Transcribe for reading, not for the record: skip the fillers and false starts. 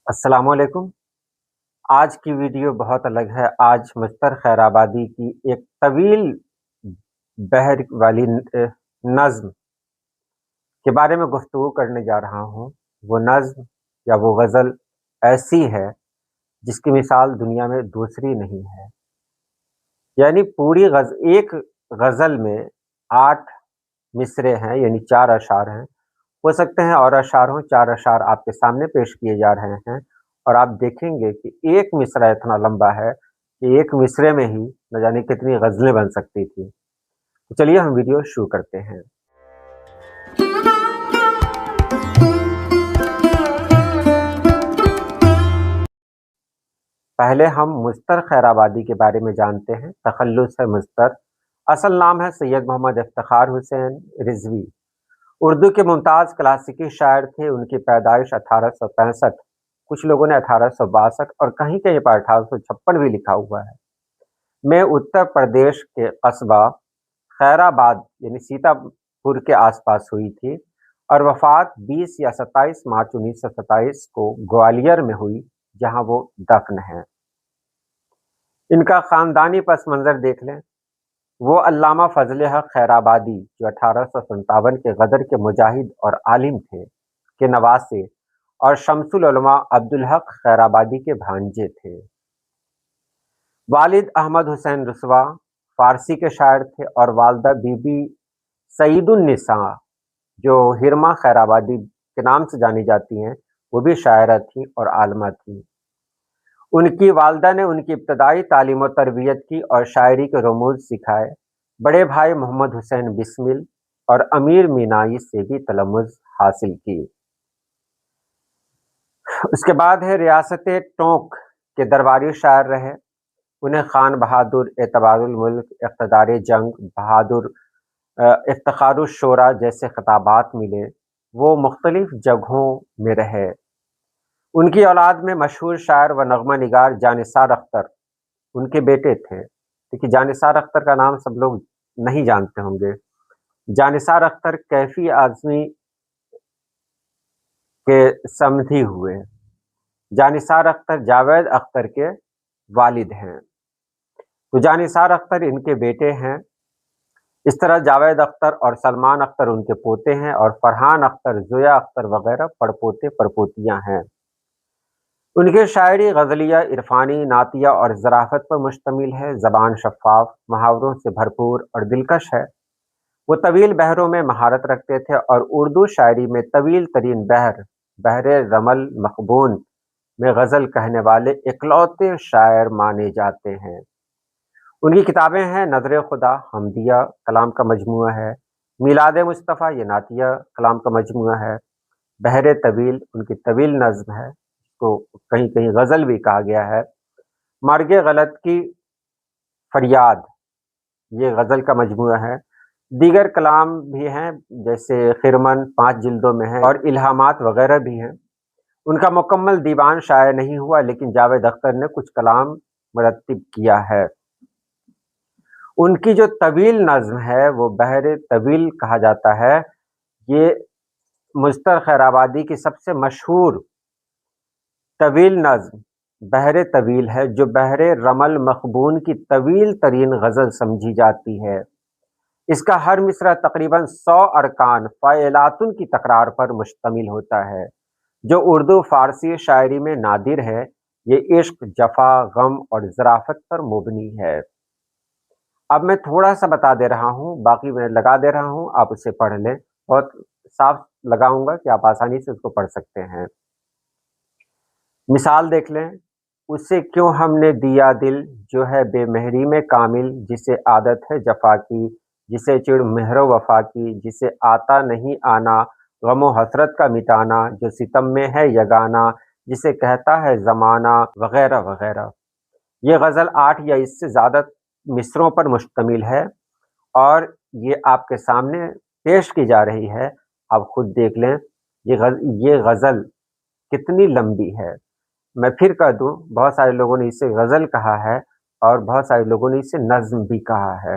السلام علیکم۔ آج کی ویڈیو بہت الگ ہے۔ آج مستر خیر آبادی کی ایک طویل بحر والی نظم کے بارے میں گفتگو کرنے جا رہا ہوں۔ وہ نظم یا وہ غزل ایسی ہے جس کی مثال دنیا میں دوسری نہیں ہے۔ یعنی ایک غزل میں 8 مصرے ہیں، یعنی 4 اشعار ہیں۔ ہو سکتے ہیں اور اشعار ہوں، 4 اشعار آپ کے سامنے پیش کیے جا رہے ہیں، اور آپ دیکھیں گے کہ ایک مصرع اتنا لمبا ہے کہ ایک مصرے میں ہی نہ جانے کتنی غزلیں بن سکتی تھی۔ تو چلیے ہم ویڈیو شروع کرتے ہیں۔ پہلے ہم مستر خیر آبادی کے بارے میں جانتے ہیں۔ تخلص ہے مستر، اصل نام ہے سید محمد افتخار حسین رضوی۔ اردو کے ممتاز کلاسیکی شاعر تھے۔ ان کی پیدائش 1865، کچھ لوگوں نے 1862 اور کہیں کہیں پر 1856 بھی لکھا ہوا ہے، میں اتر پردیش کے قصبہ خیر آباد یعنی سیتا پور کے آس پاس ہوئی تھی، اور وفات 20 یا 27 مارچ 1927 کو گوالیار میں ہوئی، جہاں وہ دفن ہیں۔ ان کا خاندانی پس منظر دیکھ لیں۔ وہ علامہ فضل حق خیر آبادی، جو 1857 کے غدر کے مجاہد اور عالم تھے، کے نواسے، اور شمس العلماء عبدالحق خیر آبادی کے بھانجے تھے۔ والد احمد حسین رسوا فارسی کے شاعر تھے، اور والدہ بی بی سعید النساء، جو ہرما خیر آبادی کے نام سے جانی جاتی ہیں، وہ بھی شاعرہ تھیں اور عالمہ تھیں۔ ان کی والدہ نے ان کی ابتدائی تعلیم و تربیت کی اور شاعری کے رموز سکھائے۔ بڑے بھائی محمد حسین بسمل اور امیر مینائی سے بھی تلمذ حاصل کی۔ اس کے بعد ہے ریاست ٹونک کے درباری شاعر رہے۔ انہیں خان بہادر، اعتبار الملک، اقتدار جنگ، بہادر، افتخار الشورا جیسے خطابات ملے۔ وہ مختلف جگہوں میں رہے۔ ان کی اولاد میں مشہور شاعر و نغمہ نگار جانثار اختر ان کے بیٹے تھے۔ دیکھیے، جانثار اختر کا نام سب لوگ نہیں جانتے ہوں گے۔ جانثار اختر کیفی اعظمی کے سمدھی ہوئے۔ جانثار اختر جاوید اختر کے والد ہیں، تو جانثار اختر ان کے بیٹے ہیں۔ اس طرح جاوید اختر اور سلمان اختر ان کے پوتے ہیں، اور فرحان اختر، زویا اختر وغیرہ پڑپوتے پڑپوتیاں ہیں۔ ان کی شاعری غزلیہ، عرفانی، نعتیہ اور ظرافت پر مشتمل ہے۔ زبان شفاف، محاوروں سے بھرپور اور دلکش ہے۔ وہ طویل بحروں میں مہارت رکھتے تھے، اور اردو شاعری میں طویل ترین بحر رمل مخبون میں غزل کہنے والے اکلوتے شاعر مانے جاتے ہیں۔ ان کی کتابیں ہیں نظر خدا، حمدیہ کلام کا مجموعہ ہے، میلاد مصطفیٰ یہ نعتیہ کلام کا مجموعہ ہے، بحر طویل ان کی طویل نظم ہے، کو کہیں کہیں غزل بھی کہا گیا ہے، مرگ غلط کی فریاد یہ غزل کا مجموعہ ہے۔ دیگر کلام بھی ہیں، جیسے خرمن 5 جلدوں میں ہے، اور الہامات وغیرہ بھی ہیں۔ ان کا مکمل دیوان شائع نہیں ہوا، لیکن جاوید اختر نے کچھ کلام مرتب کیا ہے۔ ان کی جو طویل نظم ہے وہ بحر طویل کہا جاتا ہے۔ یہ مستر خیر آبادی کی سب سے مشہور طویل نظم بحر طویل ہے، جو بحر رمل مخبون کی طویل ترین غزل سمجھی جاتی ہے۔ اس کا ہر مصرع تقریباً 100 ارکان فعلاتن کی تکرار پر مشتمل ہوتا ہے، جو اردو فارسی شاعری میں نادر ہے۔ یہ عشق، جفا، غم اور ظرافت پر مبنی ہے۔ اب میں تھوڑا سا بتا دے رہا ہوں، باقی میں لگا دے رہا ہوں، آپ اسے پڑھ لیں۔ بہت صاف لگاؤں گا کہ آپ آسانی سے اس کو پڑھ سکتے ہیں۔ مثال دیکھ لیں۔ اسے کیوں ہم نے دیا دل، جو ہے بے مہری میں کامل، جسے عادت ہے جفا کی، جسے چڑ مہر و وفا کی، جسے آتا نہیں آنا غم و حسرت کا مٹانا، جو ستم میں ہے یگانہ، جسے کہتا ہے زمانہ، وغیرہ وغیرہ۔ یہ غزل 8 یا اس سے زیادہ مصروں پر مشتمل ہے، اور یہ آپ کے سامنے پیش کی جا رہی ہے۔ آپ خود دیکھ لیں یہ غزل کتنی لمبی ہے۔ میں پھر کہہ دوں، بہت سارے لوگوں نے اسے غزل کہا ہے، اور بہت سارے لوگوں نے اسے نظم بھی کہا ہے۔